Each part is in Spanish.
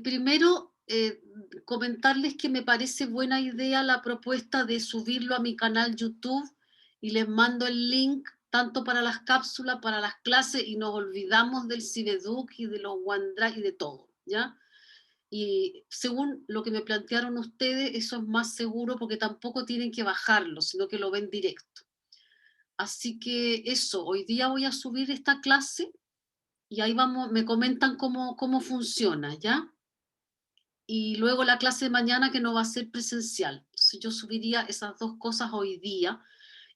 Primero, comentarles que me parece buena idea la propuesta de subirlo a mi canal YouTube y les mando el link tanto para las cápsulas, para las clases, y nos olvidamos del Cibeduc y de los OneDrive y de todo, ¿ya? Y según lo que me plantearon ustedes, eso es más seguro porque tampoco tienen que bajarlo, sino que lo ven directo. Así que eso, hoy día voy a subir esta clase y ahí vamos, me comentan cómo funciona, ¿ya? Y luego la clase de mañana que no va a ser presencial. Entonces yo subiría esas dos cosas hoy día.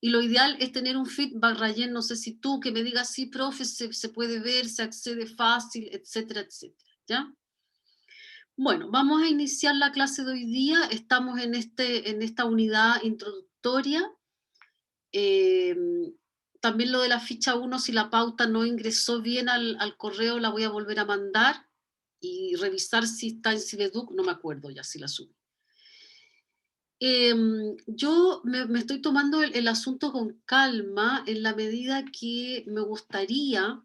Y lo ideal es tener un feedback, Rayen, no sé si tú, que me digas, sí, profe, se puede ver, se accede fácil, etcétera, etcétera, ¿ya? Bueno, vamos a iniciar la clase de hoy día. Estamos en esta unidad introductoria. Eh, También lo de la ficha 1, si la pauta no ingresó bien al correo, la voy a volver a mandar y revisar si está en Cibeduc, no me acuerdo ya si la subí. Yo me estoy tomando el asunto con calma en la medida que me gustaría,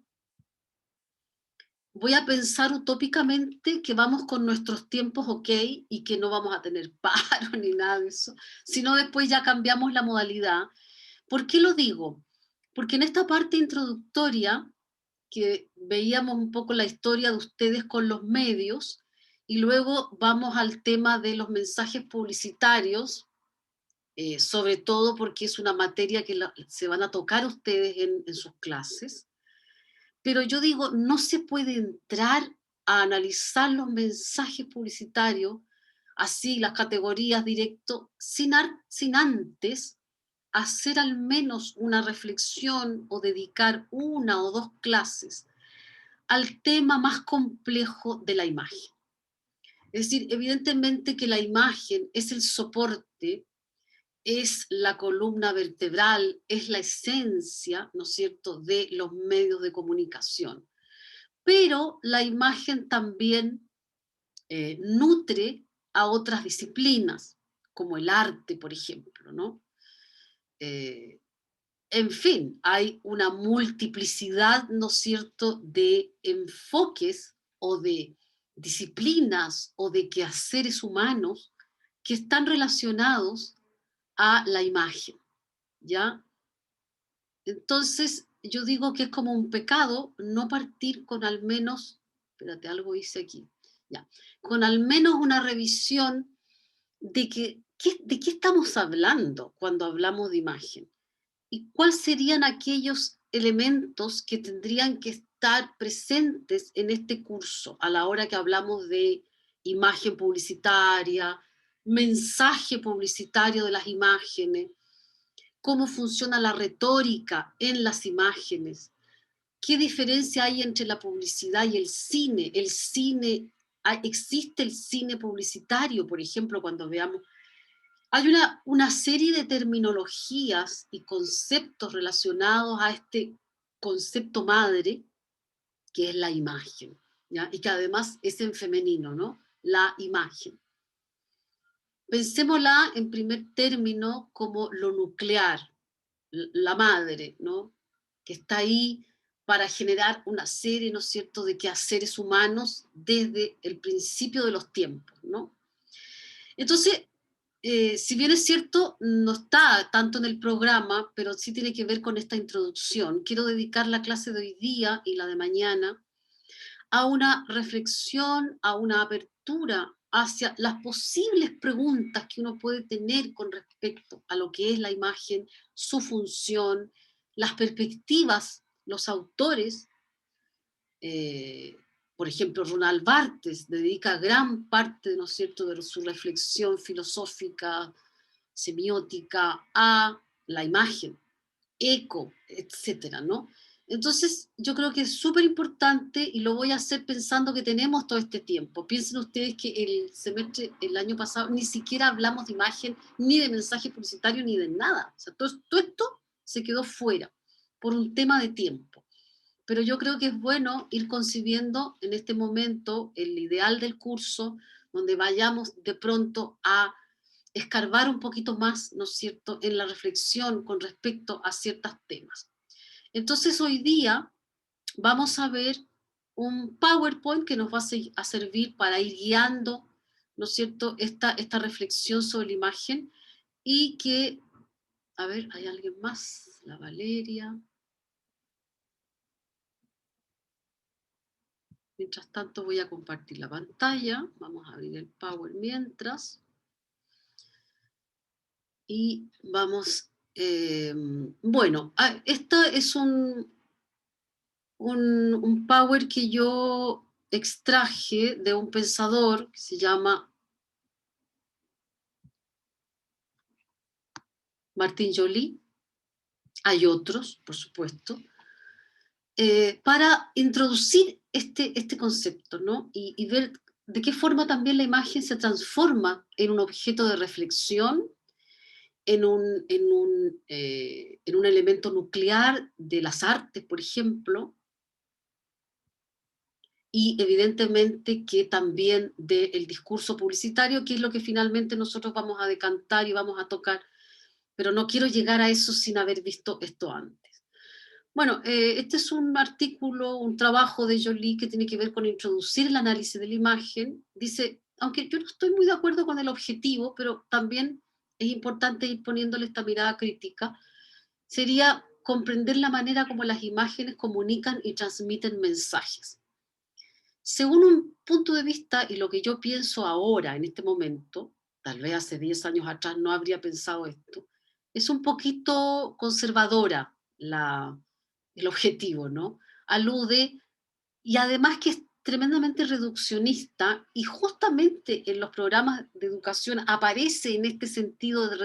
voy a pensar utópicamente que vamos con nuestros tiempos ok y que no vamos a tener paro ni nada de eso, sino después ya cambiamos la modalidad. ¿Por qué lo digo? Porque en esta parte introductoria, que veíamos un poco la historia de ustedes con los medios, y luego vamos al tema de los mensajes publicitarios, sobre todo porque es una materia que se van a tocar ustedes en sus clases. Pero yo digo, no se puede entrar a analizar los mensajes publicitarios, así las categorías directo, sin antes hacer al menos una reflexión o dedicar una o dos clases al tema más complejo de la imagen. Es decir, evidentemente que la imagen es el soporte, es la columna vertebral, es la esencia, ¿no es cierto?, de los medios de comunicación. Pero la imagen también nutre a otras disciplinas, como el arte, por ejemplo, ¿no? Eh, en fin, hay una multiplicidad, ¿no es cierto?, de enfoques o de disciplinas o de quehaceres humanos que están relacionados a la imagen, ¿ya? Entonces, yo digo que es como un pecado no partir con al menos, espérate, algo hice aquí, ya, con al menos una revisión de de qué estamos hablando cuando hablamos de imagen y cuáles serían aquellos elementos que tendrían que estar presentes en este curso a la hora que hablamos de imagen publicitaria, mensaje publicitario de las imágenes, cómo funciona la retórica en las imágenes, qué diferencia hay entre la publicidad y el cine. Existe el cine publicitario, por ejemplo, cuando veamos. Hay una serie de terminologías y conceptos relacionados a este concepto madre, que es la imagen, ¿ya? Y que además es en femenino, ¿no? La imagen. Pensémosla en primer término como lo nuclear, la madre, ¿no? Que está ahí para generar una serie, ¿no es cierto?, de quehaceres humanos desde el principio de los tiempos, ¿no? Entonces, si bien es cierto, no está tanto en el programa, pero sí tiene que ver con esta introducción, quiero dedicar la clase de hoy día y la de mañana a una reflexión, a una apertura hacia las posibles preguntas que uno puede tener con respecto a lo que es la imagen, su función, las perspectivas, los autores. eh, por ejemplo, Ronald Barthes dedica gran parte, ¿no es cierto?, de su reflexión filosófica, semiótica, a la imagen, eco, etcétera, ¿no? Entonces, yo creo que es súper importante y lo voy a hacer pensando que tenemos todo este tiempo. Piensen ustedes que el semestre, el año pasado, ni siquiera hablamos de imagen, ni de mensaje publicitario, ni de nada. O sea, todo esto se quedó fuera por un tema de tiempo. Pero yo creo que es bueno ir concibiendo en este momento el ideal del curso, donde vayamos de pronto a escarbar un poquito más, ¿no es cierto?, en la reflexión con respecto a ciertos temas. Entonces hoy día vamos a ver un PowerPoint que nos va a servir para ir guiando, ¿no es cierto?, esta reflexión sobre la imagen, y que, a ver, ¿hay alguien más? La Valeria. Mientras tanto voy a compartir la pantalla, vamos a abrir el Power mientras, y vamos, bueno, esta es un Power que yo extraje de un pensador que se llama Martín Joly, hay otros, por supuesto, para introducir este concepto, ¿no? Y ver de qué forma también la imagen se transforma en un objeto de reflexión, en un elemento nuclear de las artes, por ejemplo, y evidentemente que también del discurso publicitario, que es lo que finalmente nosotros vamos a decantar y vamos a tocar, pero no quiero llegar a eso sin haber visto esto antes. Bueno, este es un artículo, un trabajo de Joly que tiene que ver con introducir el análisis de la imagen. Dice, aunque yo no estoy muy de acuerdo con el objetivo, pero también es importante ir poniéndole esta mirada crítica, sería comprender la manera como las imágenes comunican y transmiten mensajes. Según un punto de vista, y lo que yo pienso ahora, en este momento, tal vez hace 10 años atrás no habría pensado esto, es un poquito conservadora el objetivo, ¿no? Alude, y además que es tremendamente reduccionista, y justamente en los programas de educación aparece en este sentido de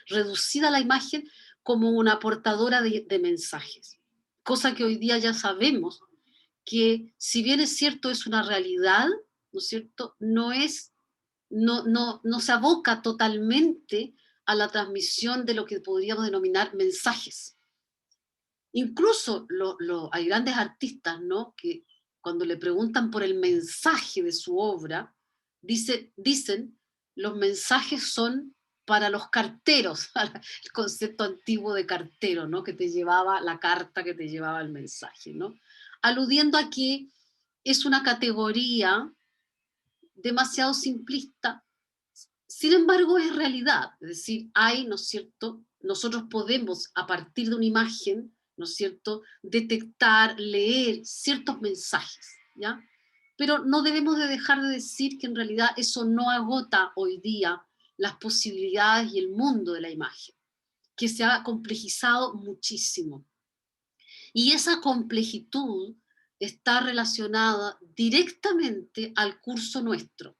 reducida la imagen como una portadora de mensajes, cosa que hoy día ya sabemos que, si bien es cierto, es una realidad, ¿no es cierto?, no se aboca totalmente a la transmisión de lo que podríamos denominar mensajes. Incluso hay grandes artistas, ¿no?, que cuando le preguntan por el mensaje de su obra, dicen, los mensajes son para los carteros, el concepto antiguo de cartero, ¿no?, que te llevaba la carta, que te llevaba el mensaje, ¿no?, aludiendo a que es una categoría demasiado simplista. Sin embargo, es realidad, es decir, ¿no es cierto? Nosotros podemos, a partir de una imagen, ¿no es cierto?, detectar, leer ciertos mensajes, ¿ya? Pero no debemos de dejar de decir que en realidad eso no agota hoy día las posibilidades y el mundo de la imagen, que se ha complejizado muchísimo. Y esa complejitud está relacionada directamente al curso nuestro,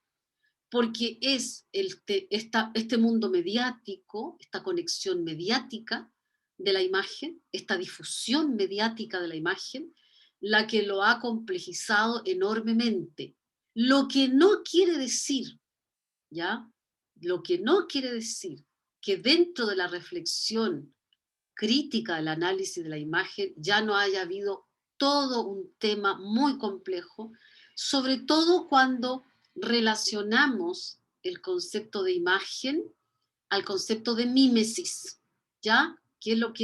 porque es este mundo mediático, esta conexión mediática de la imagen, esta difusión mediática de la imagen, la que lo ha complejizado enormemente. Lo que no quiere decir, ¿ya? Lo que no quiere decir que dentro de la reflexión crítica del análisis de la imagen ya no haya habido todo un tema muy complejo, sobre todo cuando relacionamos el concepto de imagen al concepto de mímesis, ¿ya? ¿Qué es lo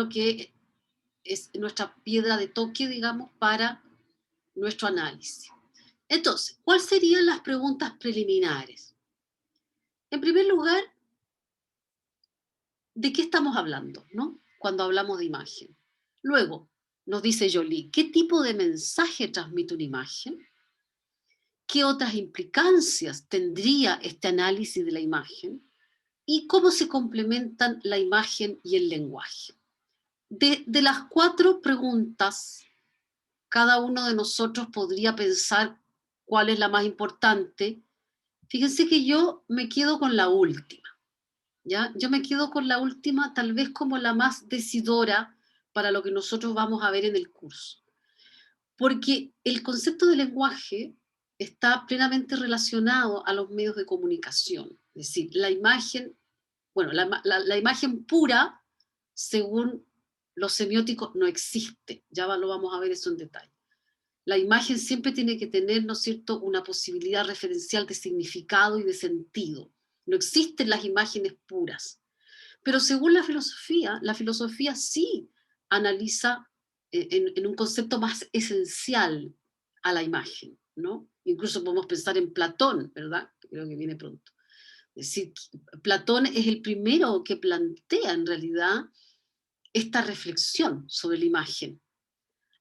que es nuestra piedra de toque, digamos, para nuestro análisis? Entonces, ¿cuáles serían las preguntas preliminares? En primer lugar, ¿de qué estamos hablando, no?, cuando hablamos de imagen? Luego, nos dice Joly, ¿qué tipo de mensaje transmite una imagen? ¿Qué otras implicancias tendría este análisis de la imagen? ¿Y cómo se complementan la imagen y el lenguaje? De las 4 preguntas, cada uno de nosotros podría pensar cuál es la más importante. Fíjense que yo me quedo con la última, ¿ya? Yo me quedo con la última, tal vez como la más decidora para lo que nosotros vamos a ver en el curso. Porque el concepto de lenguaje está plenamente relacionado a los medios de comunicación. Es decir, la imagen, bueno, la imagen pura, según los semióticos, no existe. Ya lo vamos a ver eso en detalle. La imagen siempre tiene que tener, ¿no es cierto?, una posibilidad referencial de significado y de sentido. No existen las imágenes puras. Pero según la filosofía sí analiza en un concepto más esencial a la imagen, ¿no? Incluso podemos pensar en Platón, ¿verdad? Creo que viene pronto. Es decir, Platón es el primero que plantea en realidad esta reflexión sobre la imagen.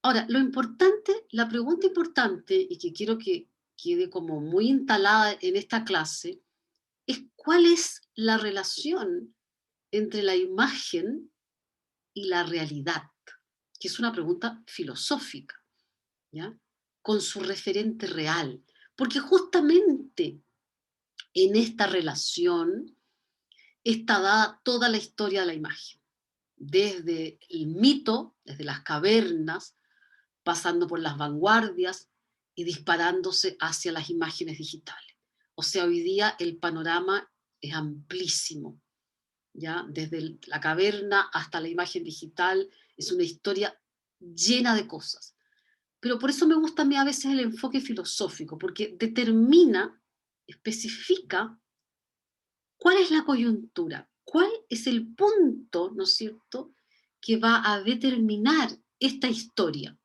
Ahora, lo importante, la pregunta importante, y que quiero que quede como muy instalada en esta clase, es cuál es la relación entre la imagen y la realidad, que es una pregunta filosófica, ¿ya? Con su referente real. Porque justamente en esta relación está dada toda la historia de la imagen, desde el mito, desde las cavernas, pasando por las vanguardias y disparándose hacia las imágenes digitales. O sea, hoy día el panorama es amplísimo, ¿ya? Desde la caverna hasta la imagen digital, es una historia llena de cosas. Pero por eso me gusta a mí a veces el enfoque filosófico, porque determina, especifica cuál es la coyuntura, cuál es el punto, ¿no es cierto?, que va a determinar esta historia.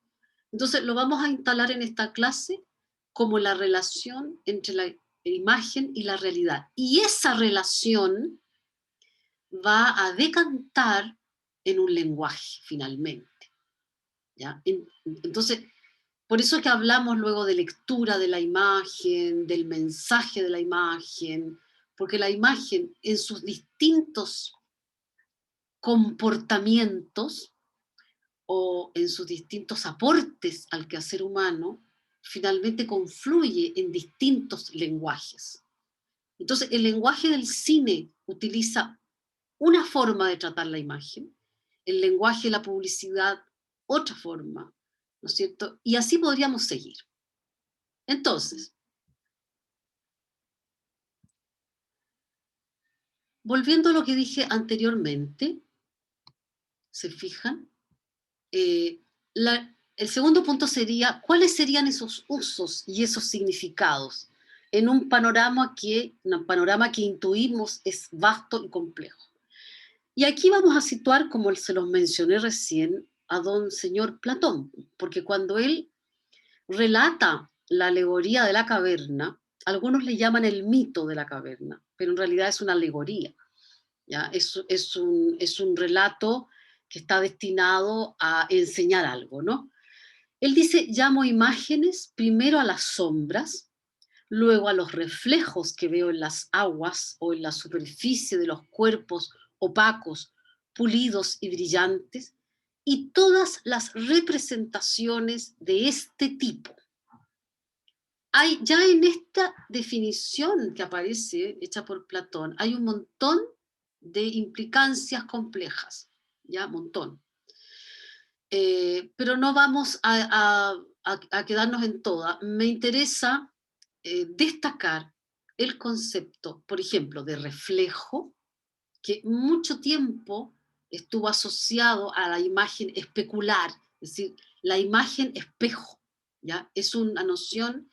Entonces lo vamos a instalar en esta clase como la relación entre la imagen y la realidad. Y esa relación va a decantar en un lenguaje, finalmente, ¿ya? Entonces, por eso que hablamos luego de lectura de la imagen, del mensaje de la imagen, porque la imagen en sus distintos comportamientos o en sus distintos aportes al quehacer humano, finalmente confluye en distintos lenguajes. Entonces, el lenguaje del cine utiliza una forma de tratar la imagen, el lenguaje de la publicidad otra forma, ¿no es cierto? Y así podríamos seguir. Entonces, volviendo a lo que dije anteriormente, ¿se fijan? Eh, el segundo punto sería, ¿cuáles serían esos usos y esos significados en un panorama que intuimos es vasto y complejo? Y aquí vamos a situar, como se los mencioné recién, a don señor Platón, porque cuando él relata la alegoría de la caverna, algunos le llaman el mito de la caverna, pero en realidad es una alegoría, ¿ya? Es un relato que está destinado a enseñar algo, ¿no? Él dice, llamo imágenes primero a las sombras, luego a los reflejos que veo en las aguas o en la superficie de los cuerpos opacos, pulidos y brillantes, y todas las representaciones de este tipo. Hay, ya en esta definición que aparece, hecha por Platón, hay un montón de implicancias complejas, ya, montón. Pero no vamos a quedarnos en toda. Me interesa destacar el concepto, por ejemplo, de reflejo, que mucho tiempo estuvo asociado a la imagen especular, es decir, la imagen espejo, ¿ya? Es una noción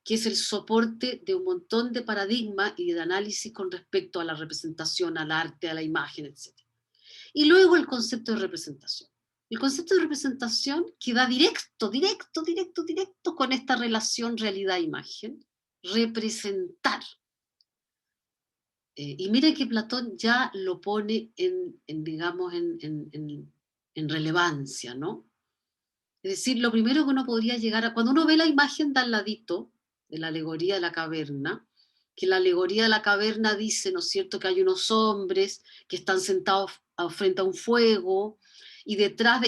que es el soporte de un montón de paradigmas y de análisis con respecto a la representación, al arte, a la imagen, etc. Y luego el concepto de representación. El concepto de representación que va directo con esta relación realidad-imagen, representar. Y mire que Platón ya lo pone digamos, en relevancia, ¿no? Es decir, lo primero que uno podría llegar a, cuando uno ve la imagen de al ladito, de la alegoría de la caverna, que la alegoría de la caverna dice, ¿no es cierto?, que hay unos hombres que están sentados frente a un fuego y están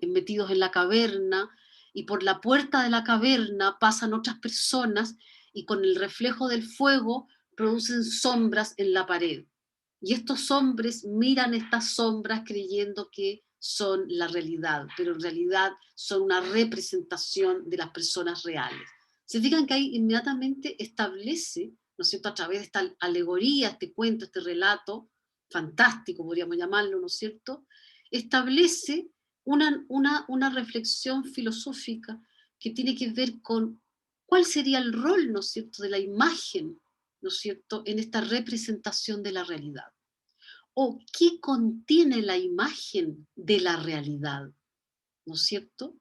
metidos en la caverna y por la puerta de la caverna pasan otras personas y con el reflejo del fuego producen sombras en la pared. Y estos hombres miran estas sombras creyendo que son la realidad, pero en realidad son una representación de las personas reales. Se fijan que ahí inmediatamente establece, ¿no es cierto?, a través de esta alegoría, este cuento, este relato, fantástico podríamos llamarlo, ¿no es cierto?, establece una reflexión filosófica que tiene que ver con cuál sería el rol, ¿no es cierto?, de la imagen, ¿no es cierto?, en esta representación de la realidad. O qué contiene la imagen de la realidad. ¿no es cierto?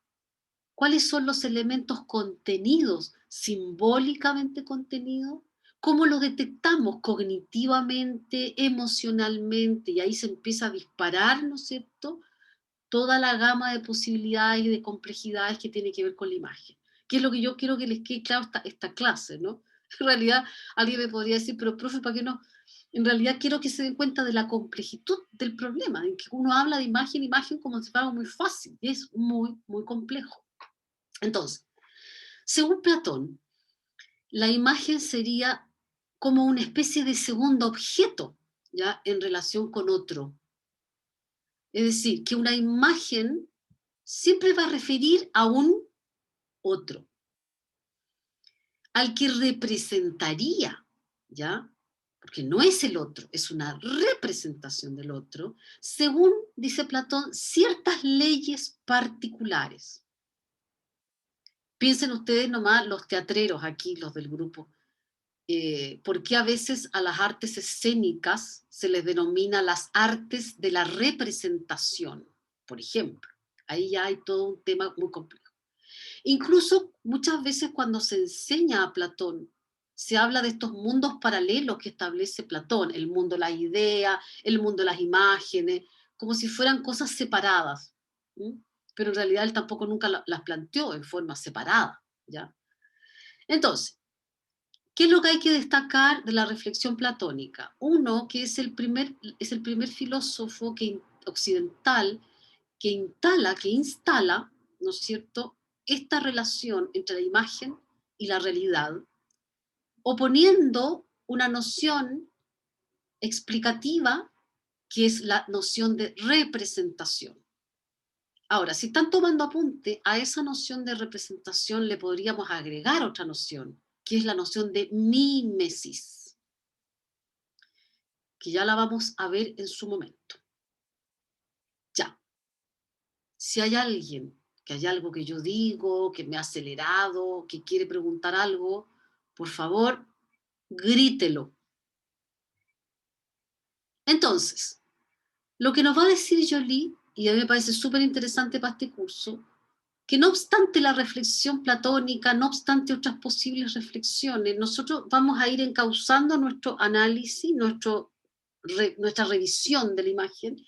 ¿Cuáles son los elementos contenidos, simbólicamente contenidos? ¿Cómo lo detectamos cognitivamente, emocionalmente? Y ahí se empieza a disparar, ¿no es cierto?, toda la gama de posibilidades y de complejidades que tiene que ver con la imagen. Que es lo que yo quiero que les quede claro esta clase, ¿no? En realidad, alguien me podría decir, pero profe, ¿para qué no? En realidad quiero que se den cuenta de la complejitud del problema, en que uno habla de imagen, imagen como si fuera algo muy fácil, y es muy, muy complejo. Entonces, según Platón, la imagen sería como una especie de segundo objeto, ¿ya?, en relación con otro. Es decir, que una imagen siempre va a referir a un otro, al que representaría, ¿ya? Porque no es el otro, es una representación del otro, según, dice Platón, ciertas leyes particulares. Piensen ustedes nomás los teatreros aquí, los del grupo. ¿Por qué a veces a las artes escénicas se les denomina las artes de la representación? Por ejemplo, ahí ya hay todo un tema muy complejo. Incluso muchas veces cuando se enseña a Platón, se habla de estos mundos paralelos que establece Platón, el mundo de las ideas, el mundo de las imágenes, como si fueran cosas separadas. ¿M? Pero en realidad él tampoco nunca las planteó en forma separada, ¿ya? Entonces, ¿qué es lo que hay que destacar de la reflexión platónica? Uno, que es el primer filósofo occidental que instala, ¿no es cierto?, esta relación entre la imagen y la realidad, oponiendo una noción explicativa que es la noción de representación. Ahora, si están tomando apunte, a esa noción de representación le podríamos agregar otra noción, que es la noción de mímesis, que ya la vamos a ver en su momento. Ya, si hay alguien, que hay algo que yo digo, que me ha acelerado, que quiere preguntar algo, por favor, grítelo. Entonces, lo que nos va a decir Jolie, y a mí me parece súper interesante para este curso, que no obstante la reflexión platónica, no obstante otras posibles reflexiones, nosotros vamos a ir encauzando nuestro análisis, nuestra revisión de la imagen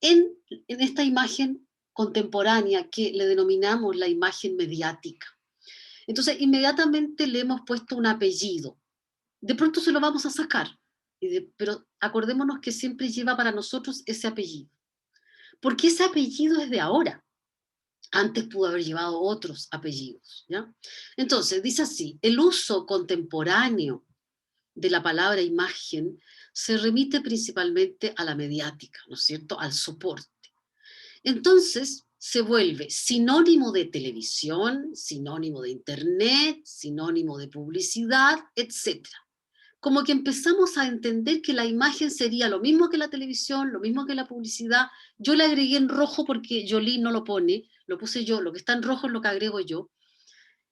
en esta imagen contemporánea que le denominamos la imagen mediática. Entonces, inmediatamente le hemos puesto un apellido. De pronto se lo vamos a sacar, pero acordémonos que siempre lleva para nosotros ese apellido. Porque ese apellido es de ahora. Antes pudo haber llevado otros apellidos, ¿ya? Entonces, dice así, el uso contemporáneo de la palabra imagen se remite principalmente a la mediática, ¿no es cierto?, al soporte. Entonces, se vuelve sinónimo de televisión, sinónimo de internet, sinónimo de publicidad, etcétera. Como que empezamos a entender que la imagen sería lo mismo que la televisión, lo mismo que la publicidad. Yo le agregué en rojo porque Jolie no lo pone, lo puse yo, lo que está en rojo es lo que agrego yo,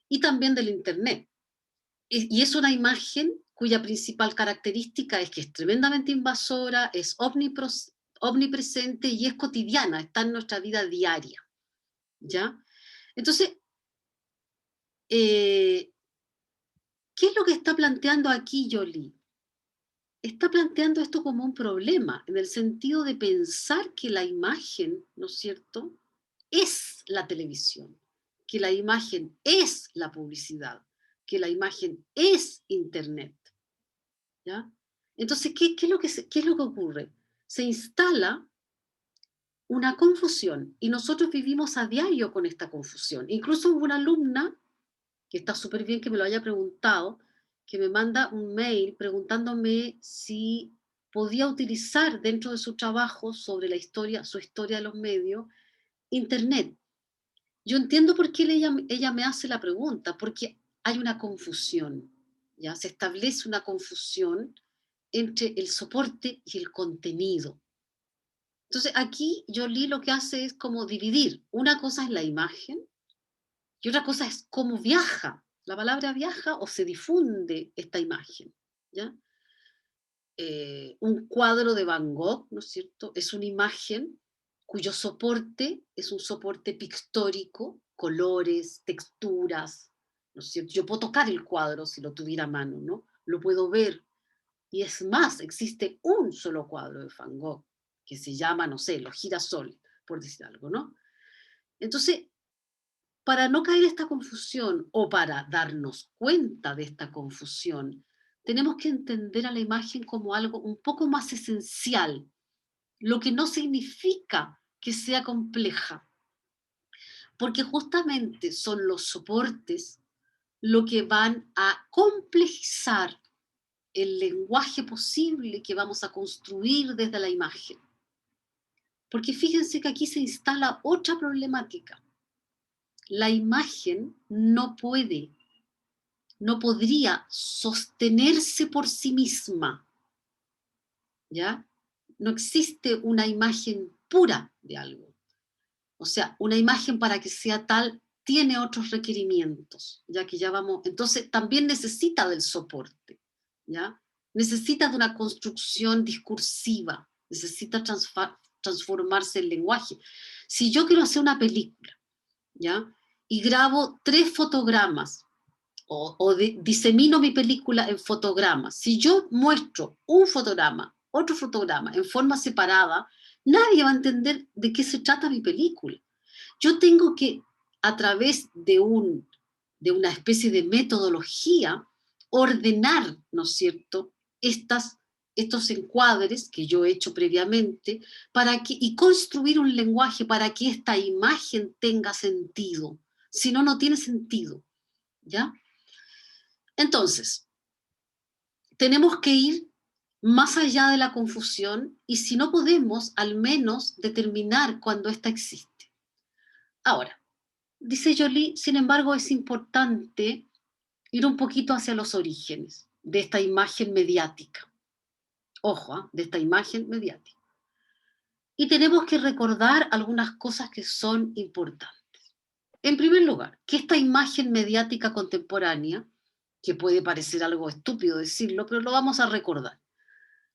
y también del internet. Y es una imagen cuya principal característica es que es tremendamente invasora, es omnipresente y es cotidiana, está en nuestra vida diaria, ¿ya? Entonces, ¿qué es lo que está planteando aquí Jolie? Está planteando esto como un problema, en el sentido de pensar que la imagen, ¿no es cierto?, es la televisión, que la imagen es la publicidad, que la imagen es Internet, ¿ya? Entonces, ¿qué es lo que ocurre? Se instala una confusión y nosotros vivimos a diario con esta confusión. Incluso hubo una alumna, que está súper bien que me lo haya preguntado, que me manda un mail preguntándome si podía utilizar dentro de su trabajo sobre la historia, su historia de los medios, Internet. Yo entiendo por qué ella me hace la pregunta, porque hay una confusión, ¿ya? Se establece una confusión entre el soporte y el contenido. Entonces aquí Jolie lo que hace es como dividir. Una cosa es la imagen y otra cosa es cómo viaja. La palabra viaja o se difunde esta imagen, ¿ya? Un cuadro de Van Gogh, ¿no es cierto?, es una imagen cuyo soporte es un soporte pictórico, colores, texturas, ¿no es cierto? Yo puedo tocar el cuadro si lo tuviera a mano, ¿no? Lo puedo ver. Y es más, existe un solo cuadro de Van Gogh que se llama, no sé, Los girasoles, por decir algo, ¿no? Entonces, para no caer en esta confusión o para darnos cuenta de esta confusión, tenemos que entender a la imagen como algo un poco más esencial, lo que no significa que sea compleja, porque justamente son los soportes lo que van a complejizar el lenguaje posible que vamos a construir desde la imagen. Porque fíjense que aquí se instala otra problemática. La imagen no podría sostenerse por sí misma, ¿ya? No existe una imagen pura de algo. O sea, una imagen para que sea tal tiene otros requerimientos, ya que ya vamos, entonces también necesita del soporte, ¿ya? Necesita de una construcción discursiva, necesita transformarse el lenguaje. Si yo quiero hacer una película, ¿ya? Y grabo 3 fotogramas, disemino mi película en fotogramas. Si yo muestro un fotograma, otro fotograma en forma separada, nadie va a entender de qué se trata mi película. Yo tengo que, a través de una especie de metodología, ordenar, ¿no es cierto?, estos encuadres que yo he hecho previamente y construir un lenguaje para que esta imagen tenga sentido. Si no, no tiene sentido, ¿ya? Entonces, tenemos que ir más allá de la confusión y si no podemos, al menos determinar cuándo ésta existe. Ahora, dice Jolie, sin embargo, es importante ir un poquito hacia los orígenes de esta imagen mediática. Ojo, de esta imagen mediática. Y tenemos que recordar algunas cosas que son importantes. En primer lugar, que esta imagen mediática contemporánea, que puede parecer algo estúpido decirlo, pero lo vamos a recordar,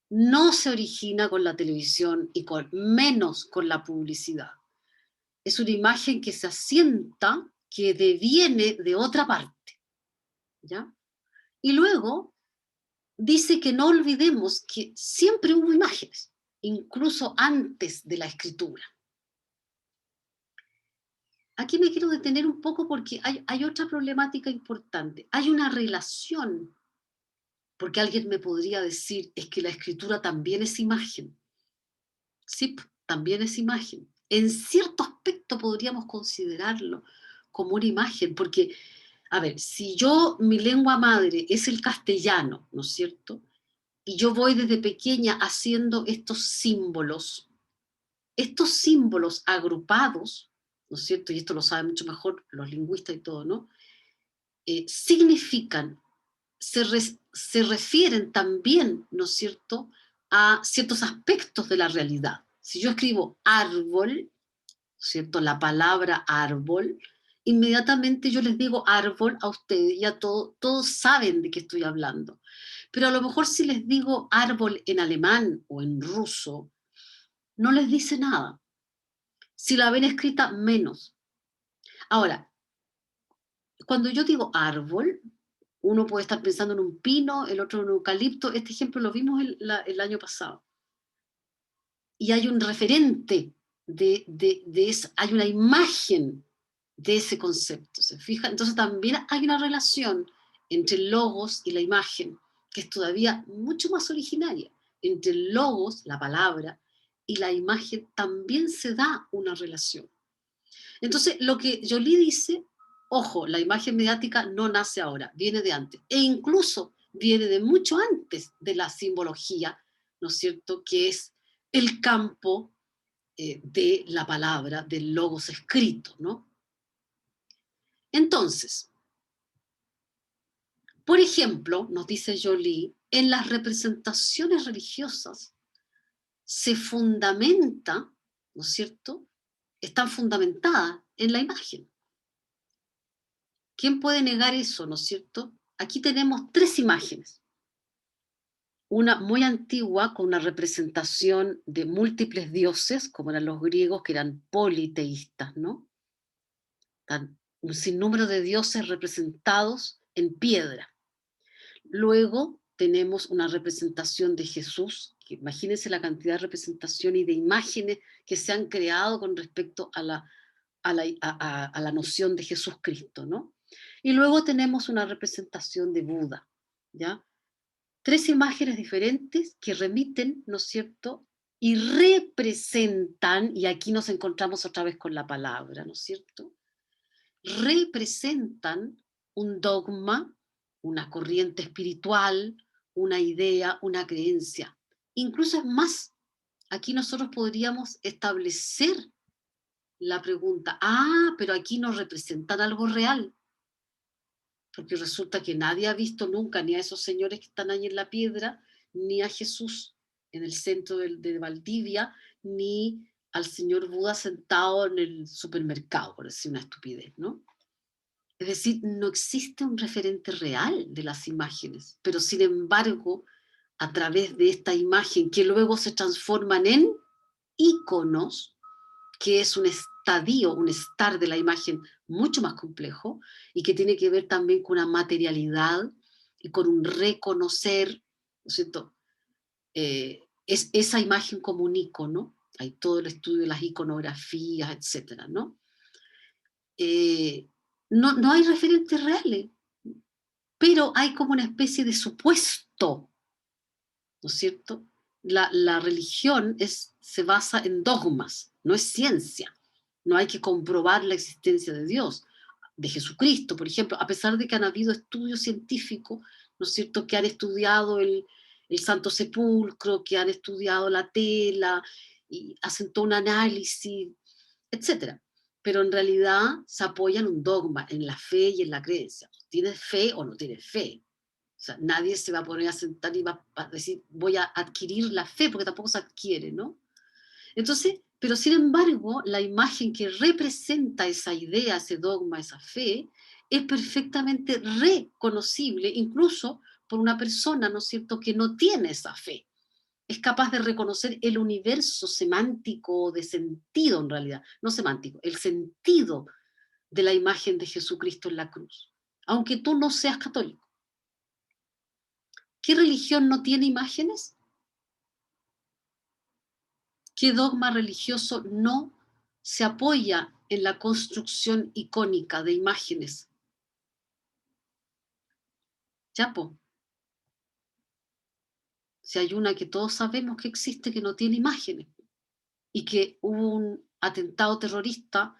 no se origina con la televisión y menos con la publicidad. Es una imagen que se asienta, que deviene de otra parte, ¿ya? Y luego dice que no olvidemos que siempre hubo imágenes, incluso antes de la escritura. Aquí me quiero detener un poco porque hay otra problemática importante. Hay una relación, porque alguien me podría decir, es que la escritura también es imagen. Sí, también es imagen. En cierto aspecto podríamos considerarlo como una imagen, porque, a ver, si mi lengua madre es el castellano, ¿no es cierto? Y yo voy desde pequeña haciendo estos símbolos agrupados, ¿no es cierto? Y esto lo saben mucho mejor los lingüistas y todo, ¿no? Significan, se refieren también, ¿no es cierto?, a ciertos aspectos de la realidad. Si yo escribo árbol, ¿cierto?, la palabra árbol, inmediatamente yo les digo árbol a ustedes, ya todos saben de qué estoy hablando. Pero a lo mejor si les digo árbol en alemán o en ruso, no les dice nada. Si la ven escrita, menos. Ahora, cuando yo digo árbol, uno puede estar pensando en un pino, el otro en un eucalipto. Este ejemplo lo vimos el año pasado. Y hay un referente hay una imagen de ese concepto, ¿se fija? Entonces también hay una relación entre el logos y la imagen, que es todavía mucho más originaria. Entre el logos, la palabra, y la imagen también se da una relación. Entonces, lo que Jolie dice, ojo, la imagen mediática no nace ahora, viene de antes, e incluso viene de mucho antes de la simbología, ¿no es cierto?, que es el campo de la palabra, del logos escrito, ¿no? Entonces, por ejemplo, nos dice Jolie, en las representaciones religiosas se fundamenta, ¿no es cierto?, están fundamentadas en la imagen. ¿Quién puede negar eso, no es cierto? Aquí tenemos 3 imágenes. una muy antigua con una representación de múltiples dioses, como eran los griegos, que eran politeístas, ¿no? Un sinnúmero de dioses representados en piedra. Luego tenemos una representación de Jesús, que imagínense la cantidad de representación y de imágenes que se han creado con respecto a la noción de Jesús Cristo, ¿no? Y luego tenemos una representación de Buda, ¿ya? Tres imágenes diferentes que remiten, ¿no es cierto? Y representan, y aquí nos encontramos otra vez con la palabra, ¿no es cierto? Representan un dogma, una corriente espiritual, una idea, una creencia. Incluso es más, aquí nosotros podríamos establecer la pregunta, pero aquí nos representan algo real, porque resulta que nadie ha visto nunca ni a esos señores que están ahí en la piedra, ni a Jesús en el centro de Valdivia, ni al señor Buda sentado en el supermercado, por decir una estupidez, ¿no? Es decir, no existe un referente real de las imágenes, pero sin embargo, a través de esta imagen que luego se transforman en íconos, que es un estadio, un estar de la imagen mucho más complejo y que tiene que ver también con una materialidad y con un reconocer, ¿no es cierto? Es esa imagen como un icono, hay todo el estudio de las iconografías, etcétera, ¿no? No hay referentes reales, pero hay como una especie de supuesto, ¿no es cierto? La religión se basa en dogmas, no es ciencia. No hay que comprobar la existencia de Dios, de Jesucristo, por ejemplo, a pesar de que han habido estudios científicos, ¿no es cierto?, que han estudiado el Santo Sepulcro, que han estudiado la tela, y hacen todo un análisis, etcétera. Pero en realidad se apoya en un dogma, en la fe y en la creencia. ¿Tienes fe o no tienes fe? O sea, nadie se va a poner a sentar y va a decir, voy a adquirir la fe, porque tampoco se adquiere, ¿no? Entonces, pero sin embargo, la imagen que representa esa idea, ese dogma, esa fe, es perfectamente reconocible, incluso por una persona, ¿no es cierto?, que no tiene esa fe. Es capaz de reconocer el universo semántico de sentido, en realidad, no semántico, el sentido de la imagen de Jesucristo en la cruz, aunque tú no seas católico. ¿Qué religión no tiene imágenes? ¿Qué dogma religioso no se apoya en la construcción icónica de imágenes? Ya, po. Si hay una que todos sabemos que existe, que no tiene imágenes, y que hubo un atentado terrorista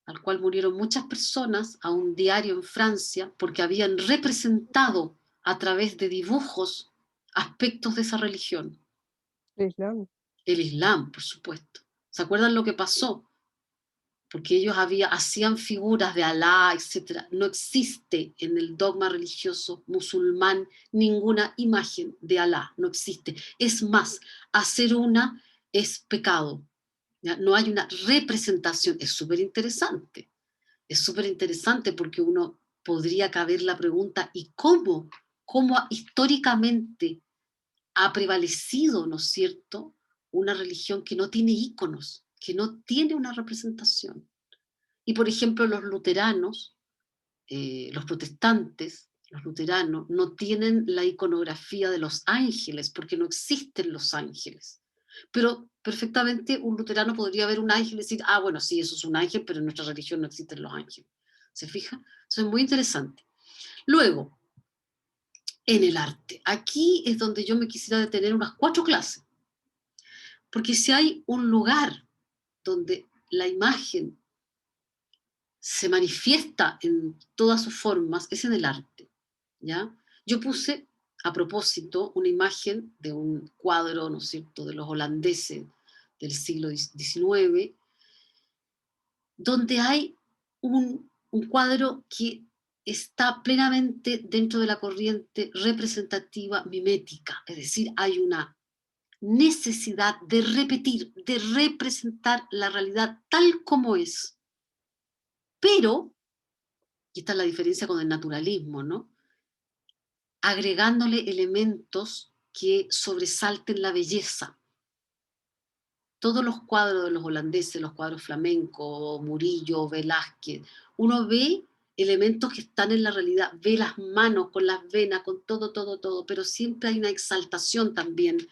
al cual murieron muchas personas, a un diario en Francia, porque habían representado a través de dibujos aspectos de esa religión. El Islam. El Islam, por supuesto. ¿Se acuerdan lo que pasó? Porque ellos hacían figuras de Alá, etc. No existe en el dogma religioso musulmán ninguna imagen de Alá, no existe. Es más, hacer una es pecado. ¿Ya? No hay una representación, es súper interesante porque uno podría caber la pregunta, ¿y cómo? ¿Cómo históricamente ha prevalecido, ¿no es cierto?, una religión que no tiene íconos, que no tiene una representación. Y por ejemplo, los luteranos, los protestantes, los luteranos, no tienen la iconografía de los ángeles, porque no existen los ángeles. Pero perfectamente un luterano podría ver un ángel y decir, bueno, sí, eso es un ángel, pero en nuestra religión no existen los ángeles. ¿Se fija? Eso es muy interesante. Luego, en el arte. Aquí es donde yo me quisiera detener unas 4 clases. Porque si hay un lugar donde la imagen se manifiesta en todas sus formas, es en el arte, ¿ya? Yo puse, a propósito, una imagen de un cuadro, ¿no es cierto?, de los holandeses del siglo XIX, donde hay un cuadro que está plenamente dentro de la corriente representativa mimética, es decir, hay una necesidad de repetir, de representar la realidad tal como es, pero, y esta es la diferencia con el naturalismo, ¿no?, agregándole elementos que sobresalten la belleza. Todos los cuadros de los holandeses, los cuadros flamencos, Murillo, Velázquez, uno ve elementos que están en la realidad, ve las manos con las venas, con todo, todo, todo, pero siempre hay una exaltación también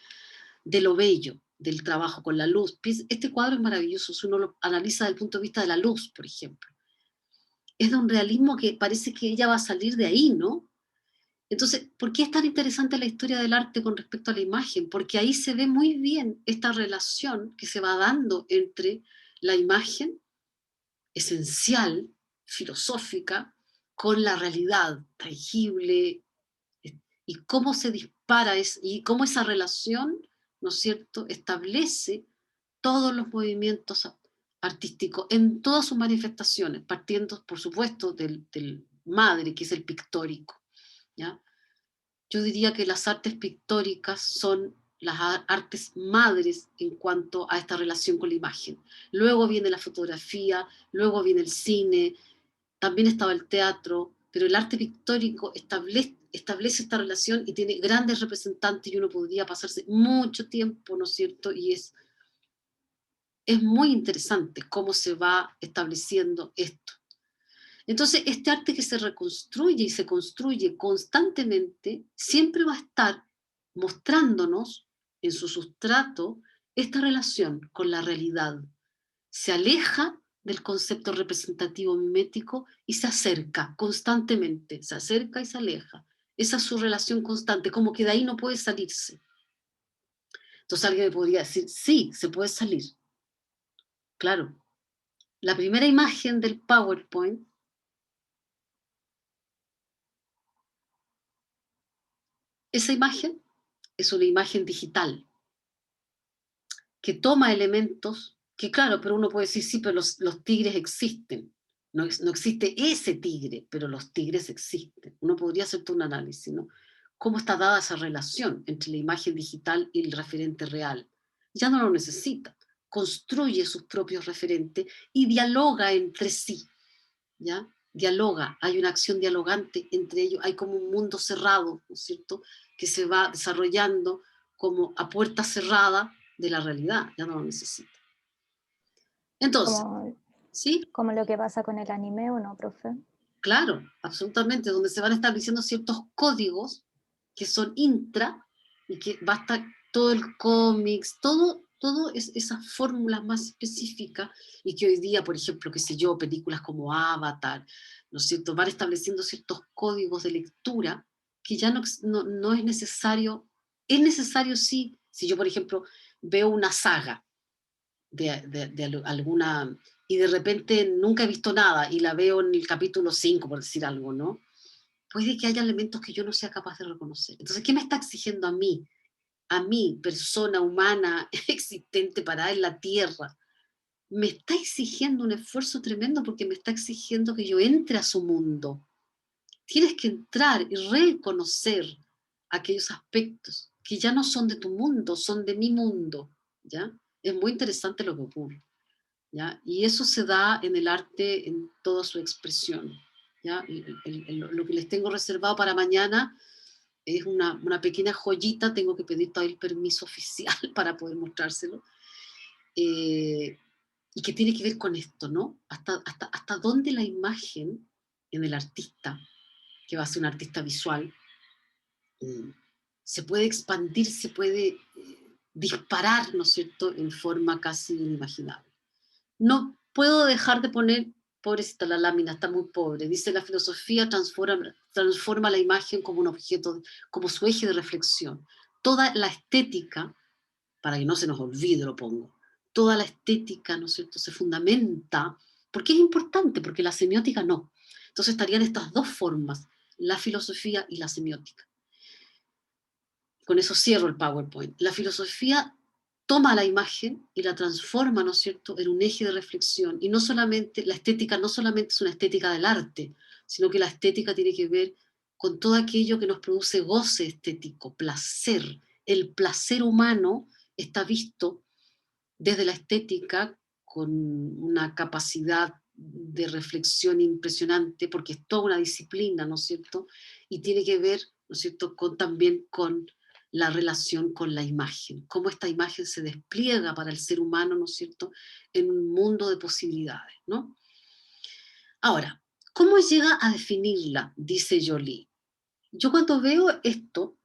de lo bello, del trabajo con la luz. Este cuadro es maravilloso, si uno lo analiza desde el punto de vista de la luz, por ejemplo. Es de un realismo que parece que ella va a salir de ahí, ¿no? Entonces, ¿por qué es tan interesante la historia del arte con respecto a la imagen? Porque ahí se ve muy bien esta relación que se va dando entre la imagen esencial, filosófica, con la realidad tangible, y cómo se dispara, y cómo esa relación, ¿no es cierto?, establece todos los movimientos artísticos en todas sus manifestaciones, partiendo, por supuesto, del madre, que es el pictórico, ¿ya? Yo diría que las artes pictóricas son las artes madres en cuanto a esta relación con la imagen. Luego viene la fotografía, luego viene el cine, también estaba el teatro, pero el arte pictórico establece esta relación y tiene grandes representantes y uno podría pasarse mucho tiempo, ¿no es cierto? Y es muy interesante cómo se va estableciendo esto. Entonces, este arte que se reconstruye y se construye constantemente, siempre va a estar mostrándonos en su sustrato esta relación con la realidad. Se aleja del concepto representativo mimético y se acerca constantemente, se acerca y se aleja. Esa es su relación constante, como que de ahí no puede salirse. Entonces alguien me podría decir, sí, se puede salir. Claro, la primera imagen del PowerPoint, esa imagen es una imagen digital que toma elementos que, claro, pero uno puede decir, sí, pero los tigres existen. No, no existe ese tigre, pero los tigres existen. Uno podría hacer todo un análisis, ¿no? ¿Cómo está dada esa relación entre la imagen digital y el referente real? Ya no lo necesita. Construye sus propios referentes y dialoga entre sí, ¿ya? Dialoga, hay una acción dialogante entre ellos, hay como un mundo cerrado, ¿no es cierto?, que se va desarrollando como a puerta cerrada de la realidad, ya no lo necesita. Entonces, Como, ¿sí? como lo que pasa con el anime, ¿o no, profe? Claro, absolutamente, donde se van estableciendo ciertos códigos que son intra y que basta todo el cómics, todo es esas fórmulas más específicas y que hoy día, por ejemplo, qué sé yo, películas como Avatar, ¿no es cierto?, van estableciendo ciertos códigos de lectura que ya no es necesario sí, si yo, por ejemplo, veo una saga, alguna, y de repente nunca he visto nada y la veo en el capítulo 5 por decir algo, ¿no? Puede que haya elementos que yo no sea capaz de reconocer. Entonces, ¿qué me está exigiendo a mí, persona humana existente para en la Tierra? Me está exigiendo un esfuerzo tremendo porque me está exigiendo que yo entre a su mundo. Tienes que entrar y reconocer aquellos aspectos que ya no son de tu mundo, son de mi mundo, ¿ya? Es muy interesante lo que ocurre. ¿Ya? Y eso se da en el arte en toda su expresión. ¿Ya? Lo que les tengo reservado para mañana es una pequeña joyita, tengo que pedir todavía el permiso oficial para poder mostrárselo, eh, y que tiene que ver con esto, ¿no? Hasta dónde la imagen en el artista, que va a ser un artista visual, eh, se puede expandir, se puede disparar, ¿no es cierto?, en forma casi inimaginable. No puedo dejar de poner, pobrecita la lámina, está muy pobre. Dice la filosofía transforma la imagen como un objeto, como su eje de reflexión. Toda la estética, para que no se nos olvide lo pongo, toda la estética, ¿no es cierto?, se fundamenta, porque es importante, porque la semiótica no. Entonces estarían estas dos formas, la filosofía y la semiótica. Con eso cierro el PowerPoint. La filosofía toma la imagen y la transforma, ¿no es cierto?, en un eje de reflexión. Y no solamente, la estética no solamente es una estética del arte, sino que la estética tiene que ver con todo aquello que nos produce goce estético, placer. El placer humano está visto desde la estética con una capacidad de reflexión impresionante, porque es toda una disciplina, ¿no es cierto? Y tiene que ver, ¿no es cierto?, también con la relación con la imagen, cómo esta imagen se despliega para el ser humano, ¿no es cierto?, en un mundo de posibilidades, ¿no? Ahora, ¿cómo llega a definirla?, dice Jolie. Yo cuando veo esto,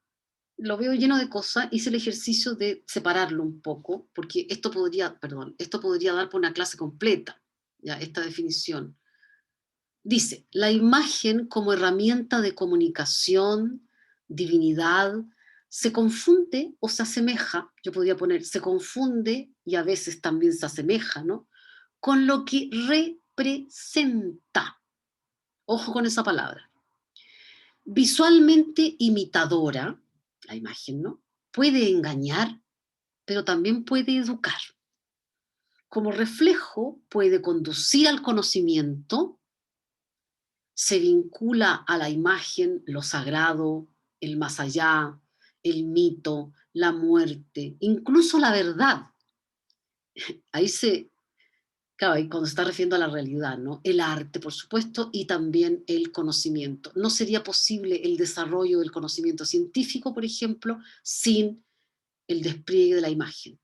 lo veo lleno de cosas, hice el ejercicio de separarlo un poco, porque esto podría dar por una clase completa, ya, esta definición. Dice, la imagen como herramienta de comunicación, divinidad, se confunde o se asemeja, yo podría poner, se confunde y a veces también se asemeja, ¿no?, con lo que representa. Ojo con esa palabra. Visualmente imitadora, la imagen, ¿no?, puede engañar, pero también puede educar. Como reflejo puede conducir al conocimiento, se vincula a la imagen lo sagrado, el más allá, el mito, la muerte, incluso la verdad. Ahí claro, ahí cuando se está refiriendo a la realidad, ¿no? El arte, por supuesto, y también el conocimiento. No sería posible el desarrollo del conocimiento científico, por ejemplo, sin el despliegue de la imagen.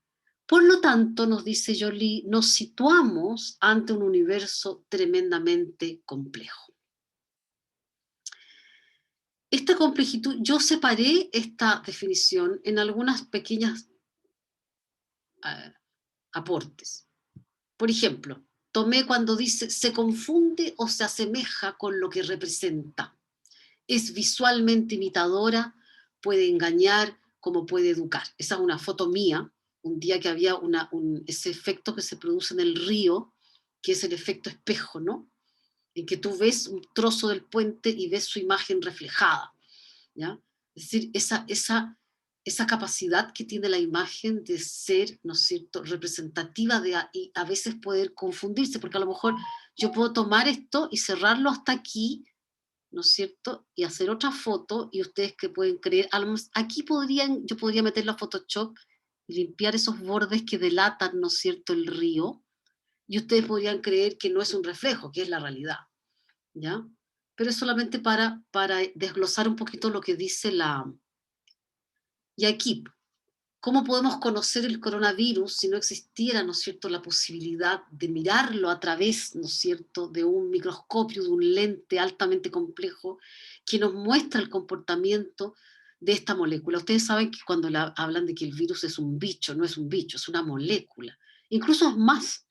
Por lo tanto, nos dice Jolie, nos situamos ante un universo tremendamente complejo. Esta complejitud, yo separé esta definición en algunas pequeñas aportes. Por ejemplo, tomé cuando dice se confunde o se asemeja con lo que representa. Es visualmente imitadora, puede engañar como puede educar. Esa es una foto mía, un día que había ese efecto que se produce en el río, que es el efecto espejo, ¿no? En que tú ves un trozo del puente y ves su imagen reflejada, ¿ya? Es decir, esa capacidad que tiene la imagen de ser, ¿no es cierto?, representativa y a veces poder confundirse, porque a lo mejor yo puedo tomar esto y cerrarlo hasta aquí, ¿no es cierto?, y hacer otra foto, y ustedes que pueden creer, aquí yo podría meterlo a Photoshop y limpiar esos bordes que delatan, ¿no es cierto?, el río, y ustedes podrían creer que no es un reflejo, que es la realidad, ¿ya? Pero es solamente para desglosar un poquito lo que dice Y aquí, ¿cómo podemos conocer el coronavirus si no existiera, ¿no es cierto?, la posibilidad de mirarlo a través, ¿no es cierto?, de un microscopio, de un lente altamente complejo que nos muestra el comportamiento de esta molécula? Ustedes saben que cuando hablan de que el virus es un bicho, no es un bicho, es una molécula. Incluso es más,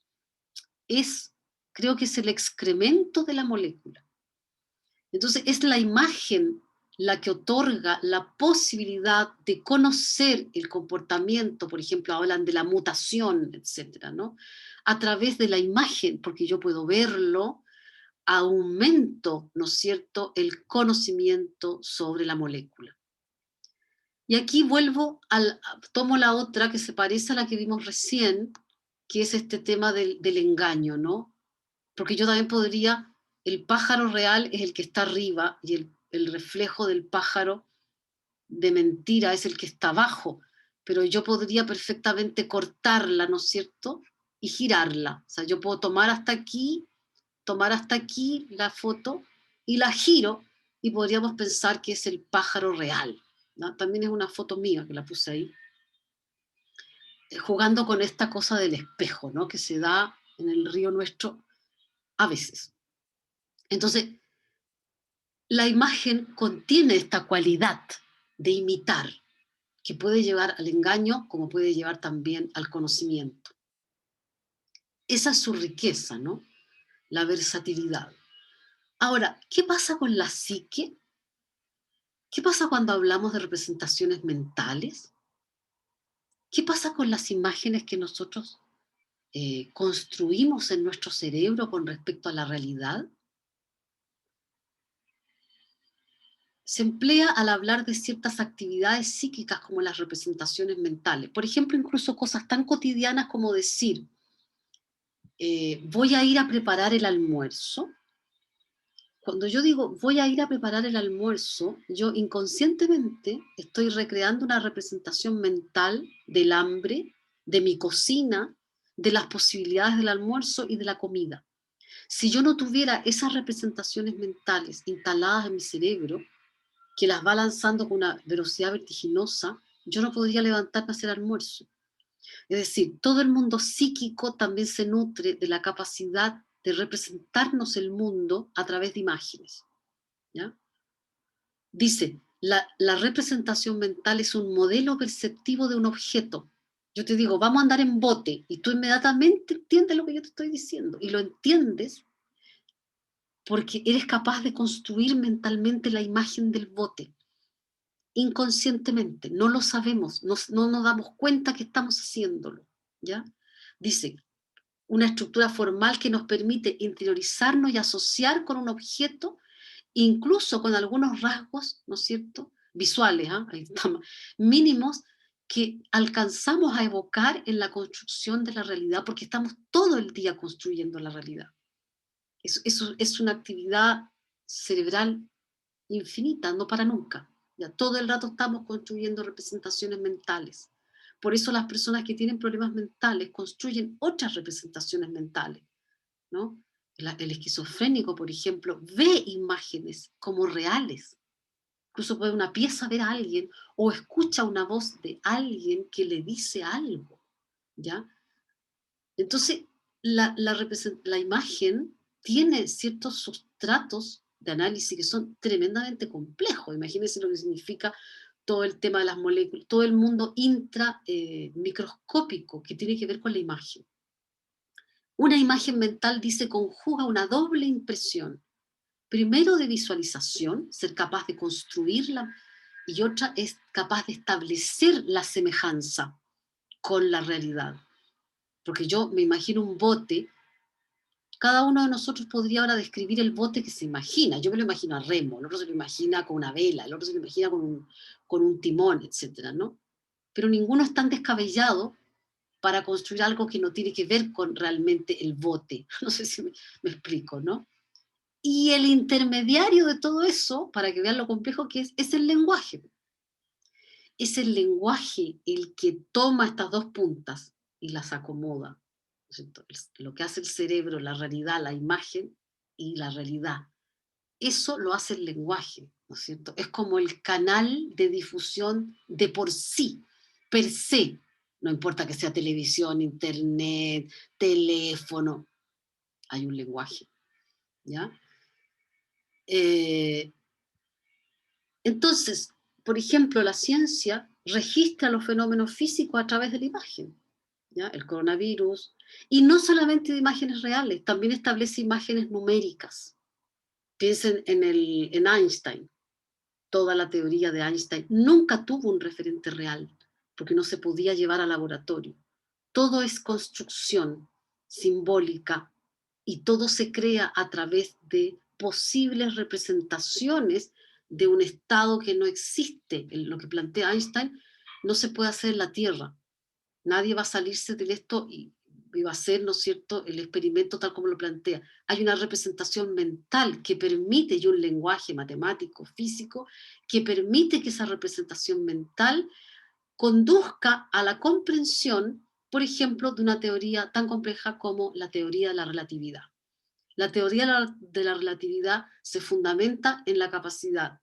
creo que es el excremento de la molécula. Entonces es la imagen la que otorga la posibilidad de conocer el comportamiento, por ejemplo, hablan de la mutación, etcétera, ¿no? A través de la imagen, porque yo puedo verlo, aumento, ¿no es cierto?, el conocimiento sobre la molécula. Y aquí tomo la otra que se parece a la que vimos recién, que es este tema del engaño, ¿no? Porque yo también el pájaro real es el que está arriba y el reflejo del pájaro de mentira es el que está abajo, pero yo podría perfectamente cortarla, ¿no es cierto?, y girarla. O sea, yo puedo tomar hasta aquí la foto y la giro y podríamos pensar que es el pájaro real, ¿no? También es una foto mía que la puse ahí, jugando con esta cosa del espejo, ¿no?, que se da en el río nuestro a veces. Entonces, la imagen contiene esta cualidad de imitar, que puede llevar al engaño como puede llevar también al conocimiento. Esa es su riqueza, ¿no?, la versatilidad. Ahora, ¿qué pasa con la psique? ¿Qué pasa cuando hablamos de representaciones mentales? ¿Qué pasa con las imágenes que nosotros construimos en nuestro cerebro con respecto a la realidad? Se emplea al hablar de ciertas actividades psíquicas como las representaciones mentales. Por ejemplo, incluso cosas tan cotidianas como decir, voy a ir a preparar el almuerzo. Cuando yo digo voy a ir a preparar el almuerzo, yo inconscientemente estoy recreando una representación mental del hambre, de mi cocina, de las posibilidades del almuerzo y de la comida. Si yo no tuviera esas representaciones mentales instaladas en mi cerebro, que las va lanzando con una velocidad vertiginosa, yo no podría levantarme a hacer almuerzo. Es decir, todo el mundo psíquico también se nutre de la capacidad de representarnos el mundo a través de imágenes. ¿Ya? Dice, la representación mental es un modelo perceptivo de un objeto. Yo te digo, vamos a andar en bote, y tú inmediatamente entiendes lo que yo te estoy diciendo, y lo entiendes porque eres capaz de construir mentalmente la imagen del bote, inconscientemente, no lo sabemos, no nos damos cuenta que estamos haciéndolo, ¿ya? Dice, una estructura formal que nos permite interiorizarnos y asociar con un objeto, incluso con algunos rasgos, ¿no es cierto?, visuales, ¿ah? Ahí estamos, mínimos, que alcanzamos a evocar en la construcción de la realidad, porque estamos todo el día construyendo la realidad. Eso es una actividad cerebral infinita, no para nunca. Ya, todo el rato estamos construyendo representaciones mentales. Por eso las personas que tienen problemas mentales construyen otras representaciones mentales, ¿no? El esquizofrénico, por ejemplo, ve imágenes como reales. Incluso puede una pieza ver a alguien o escucha una voz de alguien que le dice algo, ¿ya? Entonces, la imagen tiene ciertos sustratos de análisis que son tremendamente complejos. Imagínense lo que significa todo el tema de las moléculas, todo el mundo microscópico que tiene que ver con la imagen. Una imagen mental, dice, conjuga una doble impresión. Primero de visualización, ser capaz de construirla, y otra es capaz de establecer la semejanza con la realidad. Porque yo me imagino un bote, cada uno de nosotros podría ahora describir el bote que se imagina. Yo me lo imagino a remo, el otro se lo imagina con una vela, el otro se lo imagina con un timón, etcétera, ¿no? Pero ninguno es tan descabellado para construir algo que no tiene que ver con realmente el bote. No sé si me explico, ¿no? Y el intermediario de todo eso, para que vean lo complejo que es el lenguaje. Es el lenguaje el que toma estas dos puntas y las acomoda, ¿no es cierto? Lo que hace el cerebro, la realidad, la imagen y la realidad. Eso lo hace el lenguaje, ¿no es cierto? Es como el canal de difusión de por sí, per se. No importa que sea televisión, internet, teléfono, hay un lenguaje, ¿ya? Eh, entonces, por ejemplo, la ciencia registra los fenómenos físicos a través de la imagen, ¿ya? El coronavirus, y no solamente de imágenes reales, también establece imágenes numéricas. Piensen en Einstein. Toda la teoría de Einstein nunca tuvo un referente real, porque no se podía llevar al laboratorio. Todo es construcción simbólica, y todo se crea a través de posibles representaciones de un estado que no existe. Lo que plantea Einstein no se puede hacer en la Tierra. Nadie va a salirse de esto y va a hacer, ¿no es cierto?, el experimento tal como lo plantea. Hay una representación mental que permite, y un lenguaje matemático, físico, que permite que esa representación mental conduzca a la comprensión, por ejemplo, de una teoría tan compleja como la teoría de la relatividad. La teoría de la relatividad se fundamenta en la capacidad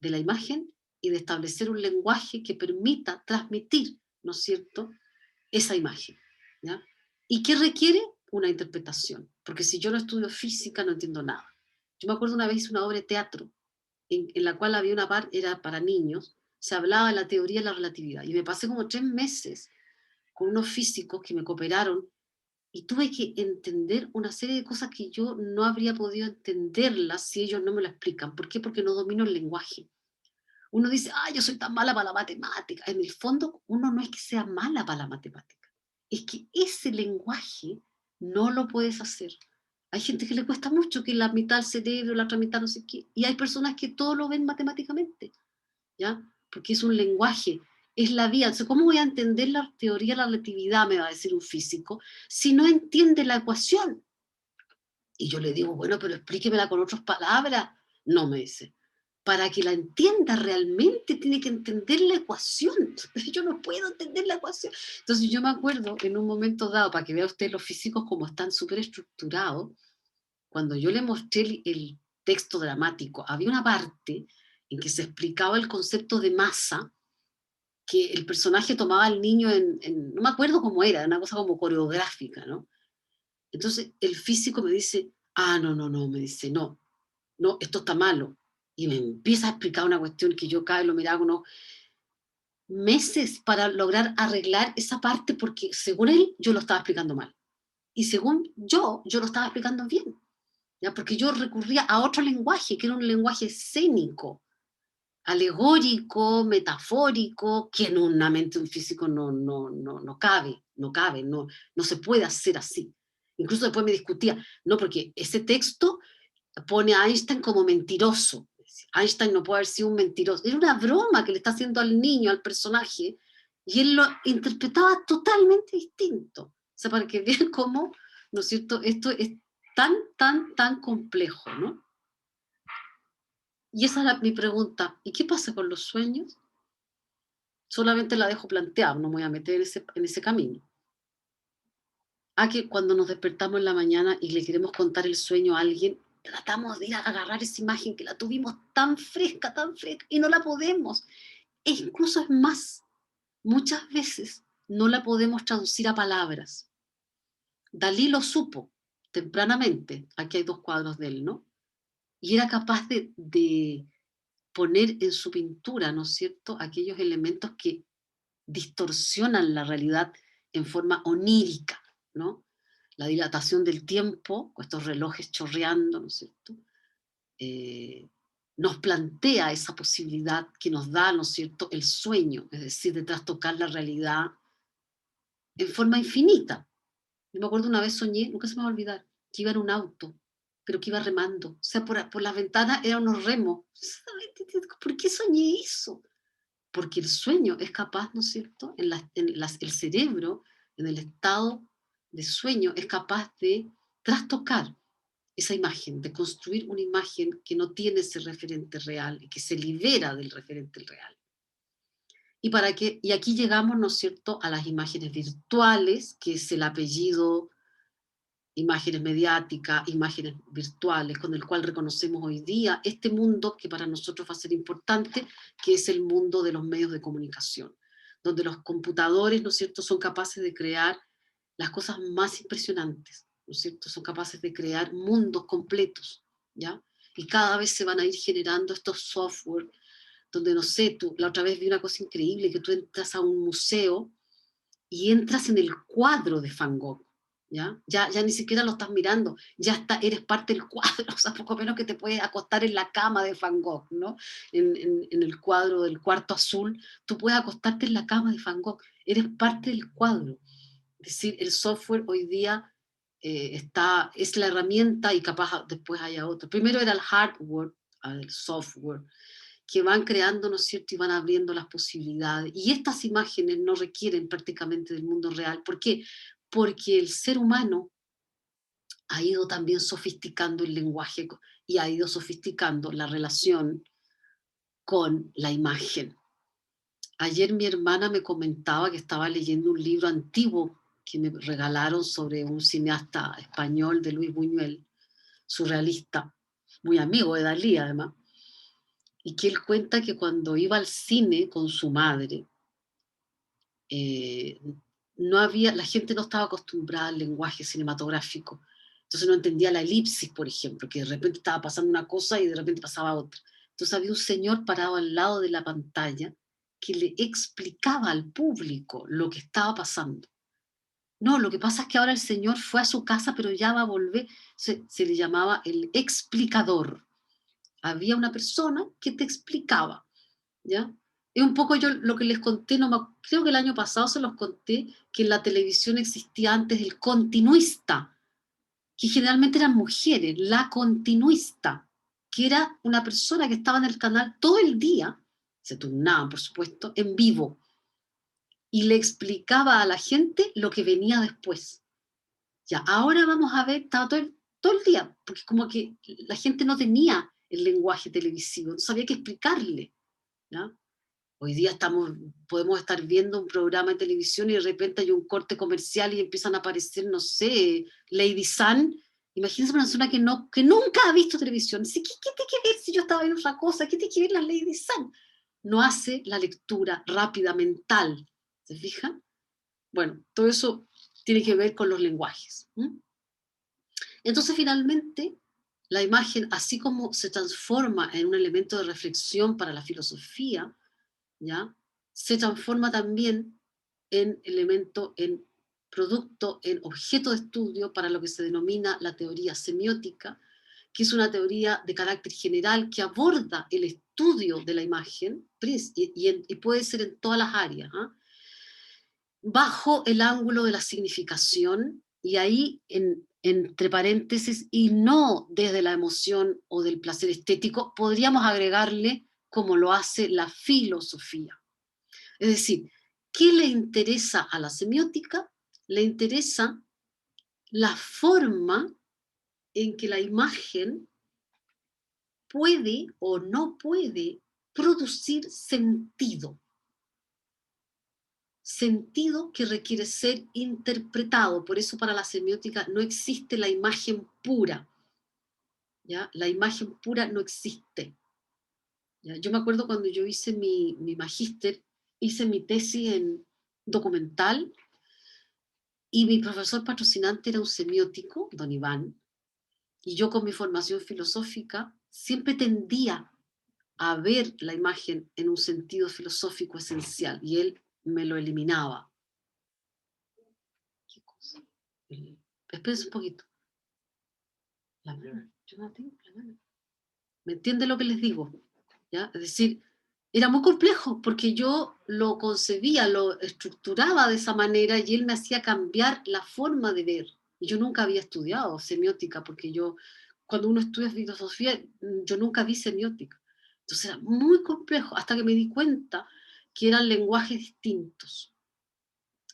de la imagen y de establecer un lenguaje que permita transmitir, ¿no es cierto?, esa imagen, ¿ya? ¿Y qué requiere? Una interpretación, porque si yo no estudio física no entiendo nada. Yo me acuerdo una vez hice una obra de teatro en la cual había una parte, era para niños, se hablaba de la teoría de la relatividad, y me pasé como 3 meses con unos físicos que me cooperaron, y tuve que entender una serie de cosas que yo no habría podido entenderlas si ellos no me lo explican. ¿Por qué? Porque no domino el lenguaje. Uno dice, ah, yo soy tan mala para la matemática. En el fondo, uno no es que sea mala para la matemática, es que ese lenguaje no lo puedes hacer. Hay gente que le cuesta mucho, que la mitad del cerebro, la otra mitad no sé qué, y hay personas que todo lo ven matemáticamente, ¿ya? Porque es un lenguaje, es la vía. Entonces, ¿cómo voy a entender la teoría de la relatividad, me va a decir un físico, si no entiende la ecuación? Y yo le digo, bueno, pero explíquemela con otras palabras. No, me dice, para que la entienda realmente tiene que entender la ecuación. Yo no puedo entender la ecuación. Entonces yo me acuerdo en un momento dado, para que vea usted los físicos como están súper estructurados, cuando yo le mostré el texto dramático, había una parte en que se explicaba el concepto de masa, que el personaje tomaba al niño no me acuerdo cómo era una cosa como coreográfica, ¿no? Entonces el físico me dice, no, no, no, me dice, no, no, esto está malo. Y me empieza a explicar una cuestión que yo cada vez lo miraba con unos meses para lograr arreglar esa parte, porque según él yo lo estaba explicando mal. Y según yo lo estaba explicando bien, ¿ya? Porque yo recurría a otro lenguaje, que era un lenguaje escénico, alegórico, metafórico, que en una mente de un físico no cabe, no se puede hacer así. Incluso después me discutía, no, porque ese texto pone a Einstein como mentiroso. Einstein no puede haber sido un mentiroso. Era una broma que le está haciendo al niño, al personaje, y él lo interpretaba totalmente distinto. O sea, para que vean cómo, ¿no es cierto?, esto es tan complejo, ¿no? Y esa era mi pregunta. ¿Y qué pasa con los sueños? Solamente la dejo planteada, no me voy a meter en ese camino. Que cuando nos despertamos en la mañana y le queremos contar el sueño a alguien, tratamos de ir a agarrar esa imagen que la tuvimos tan fresca, y no la podemos. E incluso es más, muchas veces no la podemos traducir a palabras. Dalí lo supo tempranamente, aquí hay 2 cuadros de él, ¿no? Y era capaz de poner en su pintura, ¿no es cierto?, aquellos elementos que distorsionan la realidad en forma onírica, ¿no? La dilatación del tiempo, con estos relojes chorreando, ¿no es cierto?, nos plantea esa posibilidad que nos da, ¿no es cierto?, el sueño, es decir, de trastocar la realidad en forma infinita. Yo me acuerdo una vez soñé, nunca se me va a olvidar, que iba en un auto, pero que iba remando. O sea, por las ventanas eran unos remos. ¿Por qué soñé eso? Porque el sueño es capaz, ¿no es cierto?, el cerebro, en el estado de sueño, es capaz de trastocar esa imagen, de construir una imagen que no tiene ese referente real y que se libera del referente real. Y aquí llegamos, ¿no es cierto?, a las imágenes virtuales, que es el apellido, imágenes mediáticas, imágenes virtuales, con el cual reconocemos hoy día este mundo que para nosotros va a ser importante, que es el mundo de los medios de comunicación, donde los computadores, ¿no es cierto?, son capaces de crear las cosas más impresionantes, ¿no es cierto?, son capaces de crear mundos completos, ¿ya? Y cada vez se van a ir generando estos software, donde, no sé, la otra vez vi una cosa increíble, que tú entras a un museo y entras en el cuadro de Van Gogh, ¿ya? Ya ni siquiera lo estás mirando, eres parte del cuadro, o sea, poco menos que te puedes acostar en la cama de Van Gogh, ¿no? En el cuadro del cuarto azul, tú puedes acostarte en la cama de Van Gogh, eres parte del cuadro. Es decir, el software hoy día es la herramienta, y capaz después haya otro. Primero era el hardware, el software, que van creando, ¿no es cierto?, y van abriendo las posibilidades. Y estas imágenes no requieren prácticamente del mundo real. ¿Por qué? Porque el ser humano ha ido también sofisticando el lenguaje y ha ido sofisticando la relación con la imagen. Ayer mi hermana me comentaba que estaba leyendo un libro antiguo que me regalaron sobre un cineasta español, de Luis Buñuel, surrealista, muy amigo de Dalí además, y que él cuenta que cuando iba al cine con su madre, eh, la gente no estaba acostumbrada al lenguaje cinematográfico, entonces no entendía la elipsis, por ejemplo, que de repente estaba pasando una cosa y de repente pasaba otra. Entonces había un señor parado al lado de la pantalla que le explicaba al público lo que estaba pasando. No, lo que pasa es que ahora el señor fue a su casa, pero ya va a volver. Se le llamaba el explicador. Había una persona que te explicaba, ¿ya? Es un poco yo lo que les conté, creo que el año pasado se los conté, que en la televisión existía antes el continuista, que generalmente eran mujeres, la continuista, que era una persona que estaba en el canal todo el día, se turnaban por supuesto, en vivo, y le explicaba a la gente lo que venía después. Ya, ahora vamos a ver, estaba todo el día, porque como que la gente no tenía el lenguaje televisivo, entonces había que explicarle, ¿ya? Hoy día podemos estar viendo un programa de televisión y de repente hay un corte comercial y empiezan a aparecer, no sé, Lady Sun. Imagínense una persona que nunca ha visto televisión. Dice, ¿qué tiene que ver si yo estaba viendo otra cosa? ¿Qué tiene que ver la Lady Sun? no hace la lectura rápida mental. ¿Se fijan? Bueno, todo eso tiene que ver con los lenguajes. Entonces, finalmente, la imagen, así como se transforma en un elemento de reflexión para la filosofía, ¿ya? Se transforma también en elemento, en producto, en objeto de estudio para lo que se denomina la teoría semiótica, que es una teoría de carácter general que aborda el estudio de la imagen, y puede ser en todas las áreas, bajo el ángulo de la significación, y ahí entre paréntesis, y no desde la emoción o del placer estético, podríamos agregarle como lo hace la filosofía. Es decir, ¿qué le interesa a la semiótica? Le interesa la forma en que la imagen puede o no puede producir sentido. Sentido que requiere ser interpretado. Por eso para la semiótica no existe la imagen pura. ¿Ya? La imagen pura no existe. ¿Ya? Yo me acuerdo cuando yo hice mi magíster, hice mi tesis en documental, y mi profesor patrocinante era un semiótico, don Iván, y yo con mi formación filosófica siempre tendía a ver la imagen en un sentido filosófico esencial, y él me lo eliminaba. ¿Qué cosa? Espérense un poquito. Yo no tengo la mano. ¿Me entiende lo que les digo? ¿Ya? Es decir, era muy complejo porque yo lo concebía, lo estructuraba de esa manera y él me hacía cambiar la forma de ver. Y yo nunca había estudiado semiótica porque cuando uno estudia filosofía, yo nunca vi semiótica. Entonces era muy complejo hasta que me di cuenta que eran lenguajes distintos.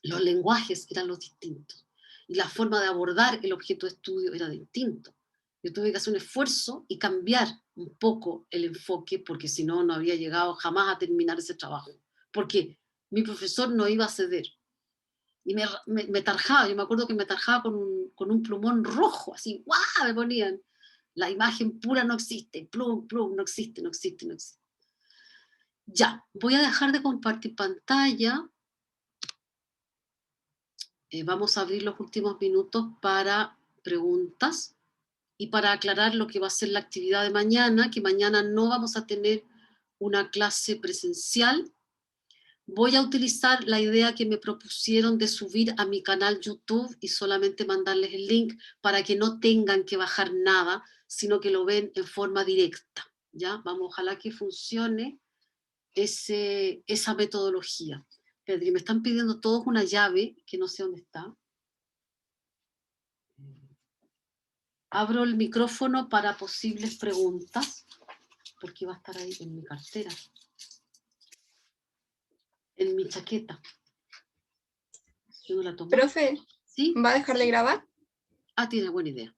Los lenguajes eran los distintos y la forma de abordar el objeto de estudio era distinto. Yo tuve que hacer un esfuerzo y cambiar un poco el enfoque porque si no, no habría llegado jamás a terminar ese trabajo. Porque mi profesor no iba a ceder. Y me tarjaba, yo me acuerdo que me tarjaba con un plumón rojo, así, ¡guau! Me ponían. La imagen pura no existe, plum, plum, no existe, no existe, no existe. Ya, voy a dejar de compartir pantalla. Vamos a abrir los últimos minutos para preguntas y para aclarar lo que va a ser la actividad de mañana, que mañana no vamos a tener una clase presencial. Voy a utilizar la idea que me propusieron de subir a mi canal YouTube y solamente mandarles el link para que no tengan que bajar nada, sino que lo ven en forma directa. ¿Ya? Vamos, ojalá que funcione esa metodología. Pedri, me están pidiendo todos una llave, que no sé dónde está. Abro el micrófono para posibles preguntas, porque va a estar ahí en mi cartera, en mi chaqueta. Yo no la tomo. Profe, ¿Sí? ¿va a dejar de grabar? Ah, tiene buena idea.